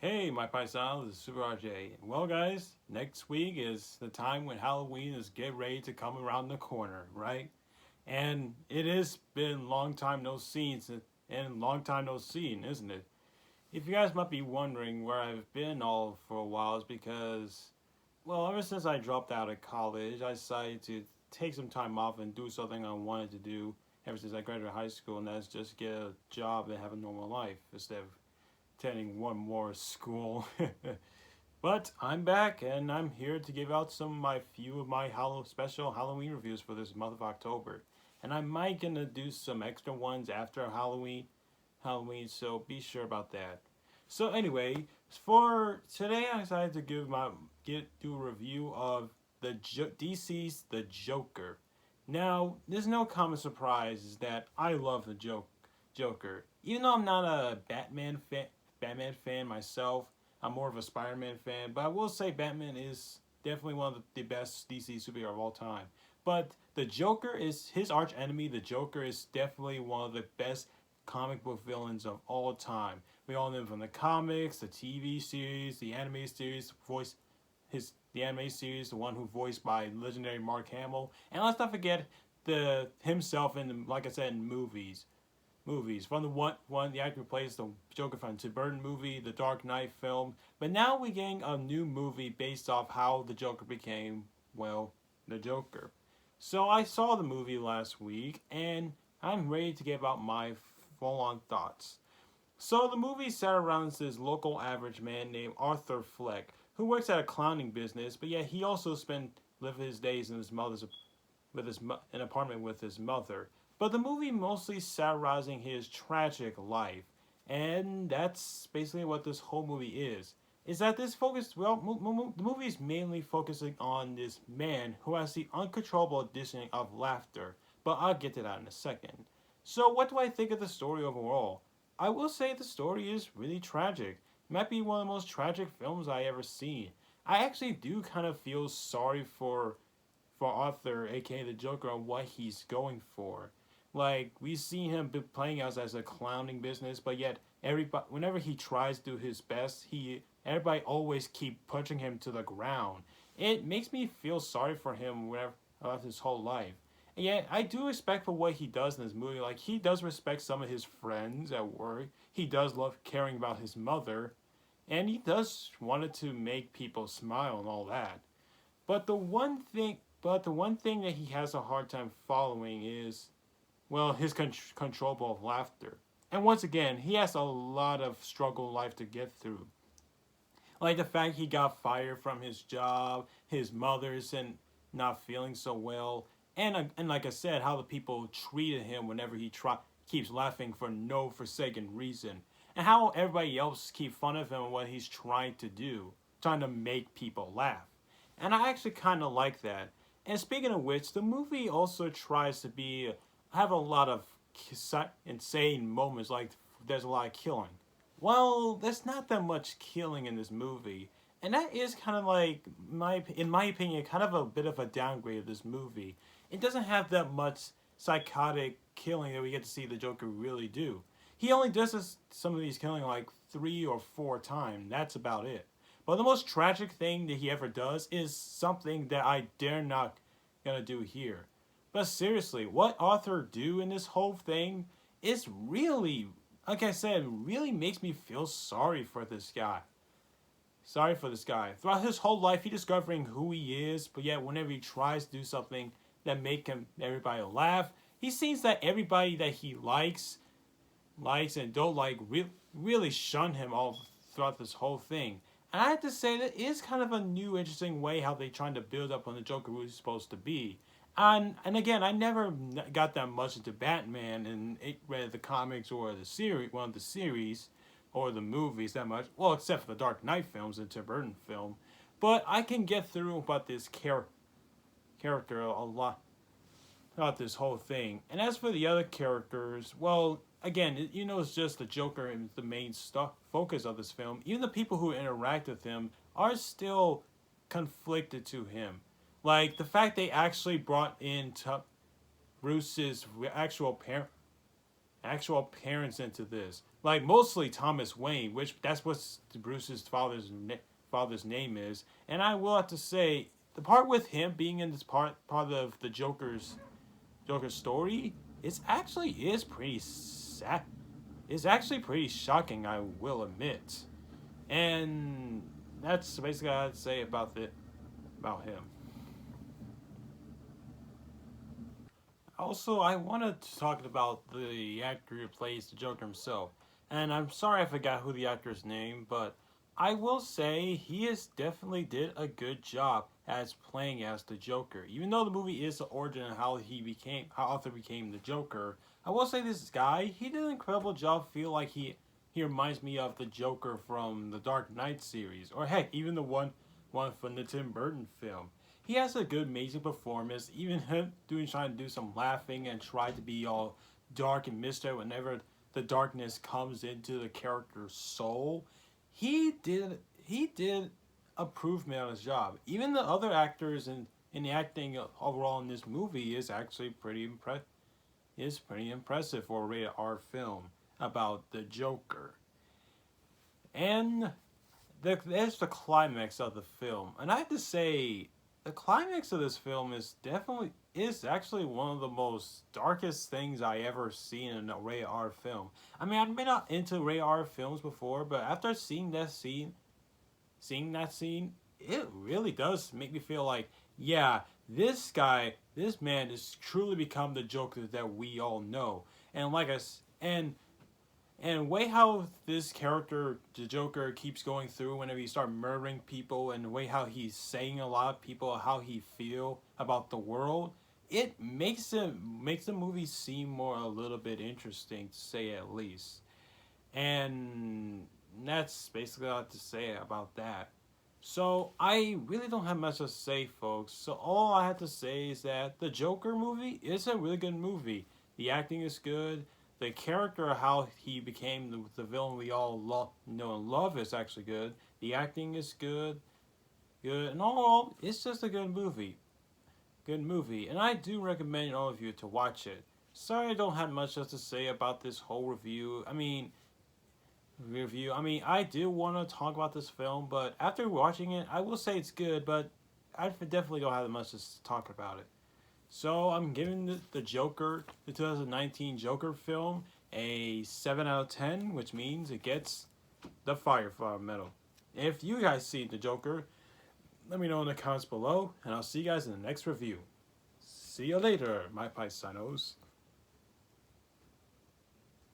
Hey, my paisano, this is Super RJ. Well, guys, next week is the time when Halloween is get ready to come around the corner, right? And it has been a long time no seen, and long time no seen, isn't it? If you guys might be wondering where I've been all for a while, is because, well, ever since I dropped out of college, I decided to take some time off and do something I wanted to do ever since I graduated high school, and that's just get a job and have a normal life instead of attending one more school. But I'm back and I'm here to give out some of my few of my special Halloween reviews for this month of October. And I might gonna do some extra ones after Halloween, so be sure about that. So anyway, for today I decided to do a review of DC's The Joker. Now, there's no common surprise is that I love the Joker. Even though I'm not a Batman fan myself, I'm more of a Spider-Man fan, but I will say Batman is definitely one of the best DC superhero of all time. But the Joker is his arch enemy. The Joker is definitely one of the best comic book villains of all time. We all know him from the comics, the TV series, the anime series, the anime series, the one who voiced by legendary Mark Hamill, and let's not forget the himself in the, like I said, in movies. From the actor who plays the Joker from the Tim Burton movie, the Dark Knight film. But now we're getting a new movie based off how the Joker became, well, the Joker. So I saw the movie last week, and I'm ready to give out my full-on thoughts. So the movie set around this local average man named Arthur Fleck, who works at a clowning business, but yet he also spent live his days in his mother's with his an apartment with his mother. But the movie mostly satirizing his tragic life, and that's basically what this whole movie is. Is that this focus? Well, the movie is mainly focusing on this man who has the uncontrollable addition of laughter. But I'll get to that in a second. So, what do I think of the story overall? I will say the story is really tragic. It might be one of the most tragic films I ever seen. I actually do kind of feel sorry for Arthur, aka the Joker, on what he's going for. Like we see him playing us as a clowning business, but yet everybody, whenever he tries to do his best, everybody always keep pushing him to the ground. It makes me feel sorry for him whenever his whole life. And yet I do respect for what he does in this movie. Like he does respect some of his friends at work. He does love caring about his mother, and he does wanted to make people smile and all that. But the one thing that he has a hard time following is, well, his controllable laughter. And once again, he has a lot of struggle in life to get through. Like the fact he got fired from his job, his mother's and not feeling so well, and like I said, how the people treated him whenever keeps laughing for no forsaken reason, and how everybody else keep fun of him and what he's trying to do, trying to make people laugh. And I actually kind of like that. And speaking of which, the movie also tries to have a lot of insane moments, like there's a lot of killing. Well, there's not that much killing in this movie, and that is kind of like in my opinion, kind of a bit of a downgrade of this movie. It doesn't have that much psychotic killing that we get to see the Joker really do. He only does some of these killing like 3 or 4 times. That's about it. But the most tragic thing that he ever does is something that I dare not gonna do here. But seriously, what Arthur do in this whole thing is really, like I said, really makes me feel sorry for this guy. Sorry for this guy. Throughout his whole life, he's discovering who he is, but yet whenever he tries to do something that make everybody laugh, he sees that everybody that he likes and don't like, really shun him all throughout this whole thing. And I have to say that is kind of a new, interesting way how they trying to build up on the Joker who he's supposed to be. And again, I never got that much into Batman and read the comics or the series, one of the series or the movies that much. Well, except for the Dark Knight films and Tim Burton film. But I can get through about this character a lot throughout this whole thing. And as for the other characters, well, again, it's just the Joker and the main focus of this film. Even the people who interact with him are still conflicted to him. Like the fact they actually brought in Bruce's actual parent actual appearance into this. Like mostly Thomas Wayne, which that's what Bruce's father's name is. And I will have to say, the part with him being in this part of the Joker's story, is pretty sad. It's actually pretty shocking, I will admit. And that's basically what I'd say about him. Also, I wanted to talk about the actor who plays the Joker himself. And I'm sorry I forgot who the actor's name, but I will say he is definitely did a good job as playing as the Joker. Even though the movie is the origin of how Arthur became the Joker, I will say this guy, he did an incredible job. Feel like he reminds me of the Joker from the Dark Knight series, or heck, even the one from the Tim Burton film. He has a good, amazing performance. Even him trying to do some laughing and try to be all dark and mysterious whenever the darkness comes into the character's soul. He did improvement on his job. Even the other actors in the acting overall in this movie is pretty impressive for a rated R film about the Joker. And there's the climax of the film, and I have to say, the climax of this film is actually one of the most darkest things I ever seen in a rated R film. I mean, I've been not into rated R films before, but after seeing that scene, it really does make me feel like, yeah, this man has truly become the Joker that we all know. And like us, and way how this character, the Joker, keeps going through whenever he starts murdering people, and the way how he's saying a lot of people how he feel about the world, it makes the movie seem more a little bit interesting, to say at least. And that's basically all I have to say about that. So I really don't have much to say, folks. So all I have to say is that the Joker movie is a really good movie. The acting is good. The character, how he became the villain we all know and love, is actually good. The acting is good, and all it's just a good movie. Good movie, and I do recommend all of you to watch it. Sorry, I don't have much else to say about this whole review. I mean, I do want to talk about this film, but after watching it, I will say it's good, but I definitely don't have much to talk about it. So I'm giving the Joker, the 2019 Joker film, a 7 out of 10, which means it gets the Firefly medal. If you guys see the Joker, let me know in the comments below, and I'll see you guys in the next review. See you later, my paisanos.